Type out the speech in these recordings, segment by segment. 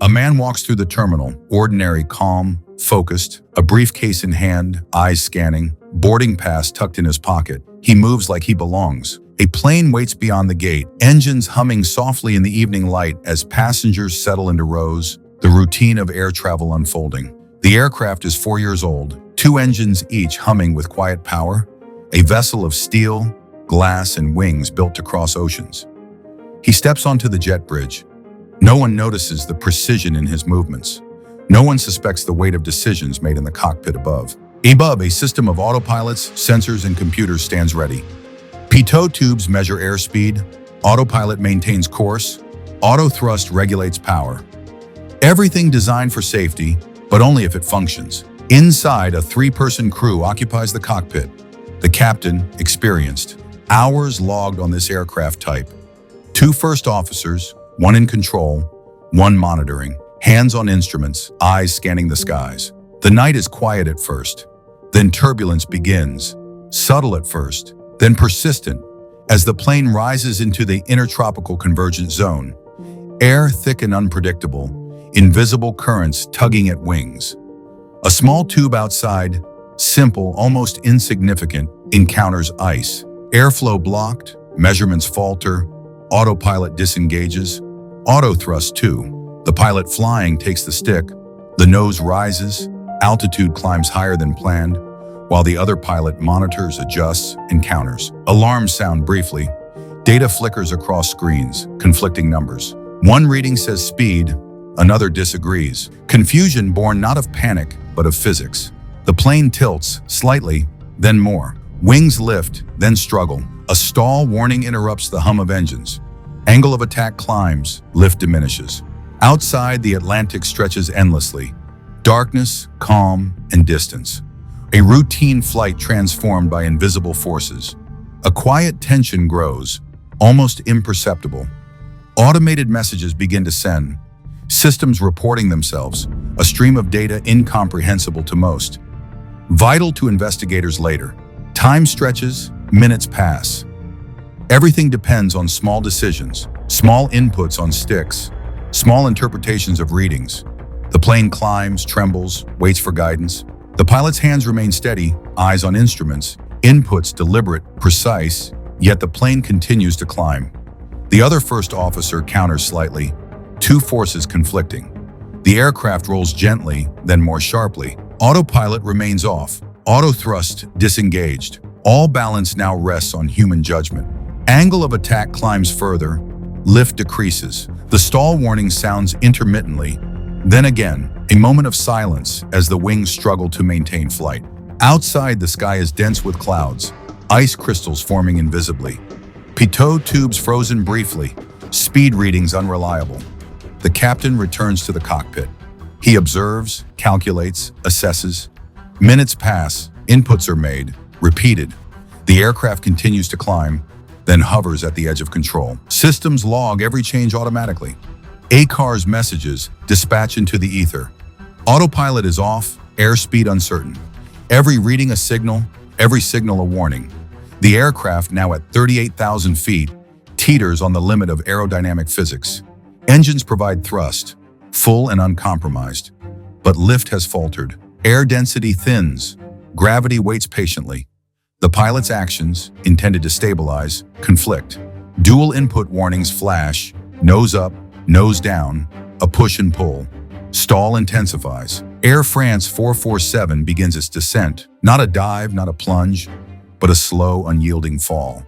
A man walks through the terminal, ordinary, calm, focused, a briefcase in hand, eyes scanning, boarding pass tucked in his pocket. He moves like he belongs. A plane waits beyond the gate, engines humming softly in the evening light as passengers settle into rows, the routine of air travel unfolding. The aircraft is 4 years old, 2 engines each humming with quiet power, a vessel of steel, glass, and wings built to cross oceans. He steps onto the jet bridge. No one notices the precision in his movements. No one suspects the weight of decisions made in the cockpit above. Above, a system of autopilots, sensors, and computers stands ready. Pitot tubes measure airspeed, autopilot maintains course, auto thrust regulates power. Everything designed for safety, but only if it functions. Inside, a 3-person crew occupies the cockpit. The captain, experienced, hours logged on this aircraft type. 2 first officers, 1 in control, 1 monitoring, hands on instruments, eyes scanning the skies. The night is quiet at first, then turbulence begins, subtle at first, then persistent, as the plane rises into the intertropical convergence zone. Air thick and unpredictable, invisible currents tugging at wings. A small tube outside, simple, almost insignificant, encounters ice. Airflow blocked, measurements falter, autopilot disengages, auto thrust too. The pilot flying takes the stick, the nose rises, altitude climbs higher than planned, while the other pilot monitors, adjusts, and counters. Alarms sound briefly. Data flickers across screens, conflicting numbers. One reading says speed, another disagrees. Confusion born not of panic, but of physics. The plane tilts, slightly, then more. Wings lift, then struggle. A stall warning interrupts the hum of engines. Angle of attack climbs, lift diminishes. Outside, the Atlantic stretches endlessly. Darkness, calm, and distance. A routine flight transformed by invisible forces. A quiet tension grows, almost imperceptible. Automated messages begin to send. Systems reporting themselves, a stream of data incomprehensible to most. Vital to investigators later. Time stretches, minutes pass. Everything depends on small decisions, small inputs on sticks, small interpretations of readings. The plane climbs, trembles, waits for guidance. The pilot's hands remain steady, eyes on instruments, inputs deliberate, precise, yet the plane continues to climb. The other first officer counters slightly, 2 forces conflicting. The aircraft rolls gently, then more sharply. Autopilot remains off, auto thrust disengaged. All balance now rests on human judgment. Angle of attack climbs further, lift decreases. The stall warning sounds intermittently. Then again, a moment of silence as the wings struggle to maintain flight. Outside, the sky is dense with clouds, ice crystals forming invisibly. Pitot tubes frozen briefly, speed readings unreliable. The captain returns to the cockpit. He observes, calculates, assesses. Minutes pass, inputs are made, repeated. The aircraft continues to climb, then hovers at the edge of control. Systems log every change automatically. ACAR's messages dispatch into the ether. Autopilot is off, airspeed uncertain. Every reading a signal, every signal a warning. The aircraft, now at 38,000 feet, teeters on the limit of aerodynamic physics. Engines provide thrust, full and uncompromised. But lift has faltered. Air density thins. Gravity waits patiently. The pilot's actions, intended to stabilize, conflict. Dual input warnings flash, nose up, nose down, a push and pull. Stall intensifies. Air France 447 begins its descent. Not a dive, not a plunge, but a slow, unyielding fall.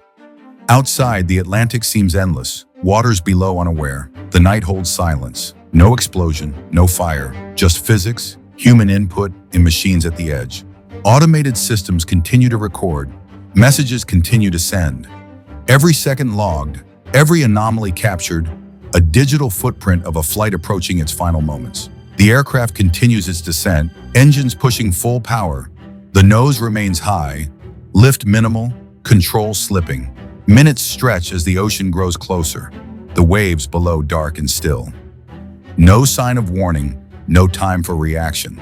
Outside, the Atlantic seems endless. Waters below unaware. The night holds silence. No explosion, no fire, just physics, human input, and machines at the edge. Automated systems continue to record. Messages continue to send. Every second logged, every anomaly captured, a digital footprint of a flight approaching its final moments. The aircraft continues its descent, engines pushing full power. The nose remains high, lift minimal, control slipping. Minutes stretch as the ocean grows closer, the waves below dark and still. No sign of warning, no time for reaction.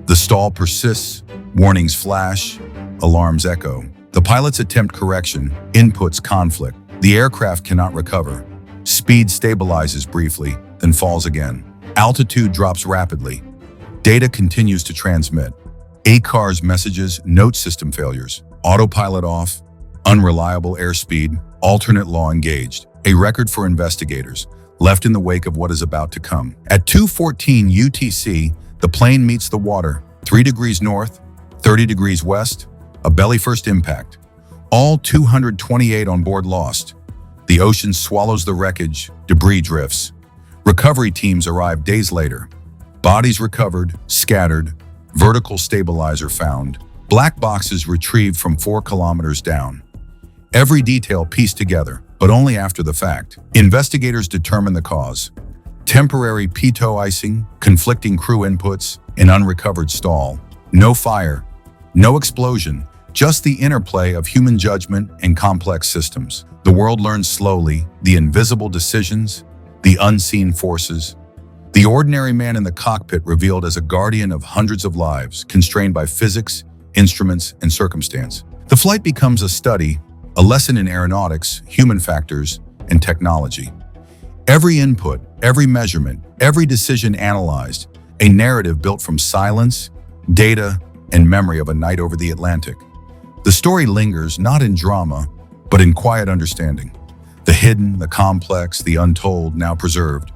The stall persists, warnings flash, alarms echo. The pilots attempt correction, inputs conflict. The aircraft cannot recover. Speed stabilizes briefly, then falls again. Altitude drops rapidly. Data continues to transmit. ACAR's messages, note system failures, autopilot off, unreliable airspeed, alternate law engaged. A record for investigators, left in the wake of what is about to come. At 2:14 UTC, the plane meets the water, 3 degrees north, 30 degrees west, a belly-first impact. All 228 on board lost. The ocean swallows the wreckage, debris drifts. Recovery teams arrive days later. Bodies recovered, scattered, vertical stabilizer found, black boxes retrieved from 4 kilometers down. Every detail pieced together, but only after the fact. Investigators determine the cause. Temporary pitot icing, conflicting crew inputs, an unrecovered stall. No fire, no explosion, just the interplay of human judgment and complex systems. The world learns slowly, the invisible decisions, the unseen forces. The ordinary man in the cockpit revealed as a guardian of hundreds of lives, constrained by physics, instruments, and circumstance. The flight becomes a study, a lesson in aeronautics, human factors, and technology. Every input, every measurement, every decision analyzed, a narrative built from silence, data, and memory of a night over the Atlantic. The story lingers not in drama, but in quiet understanding. The hidden, the complex, the untold, now preserved.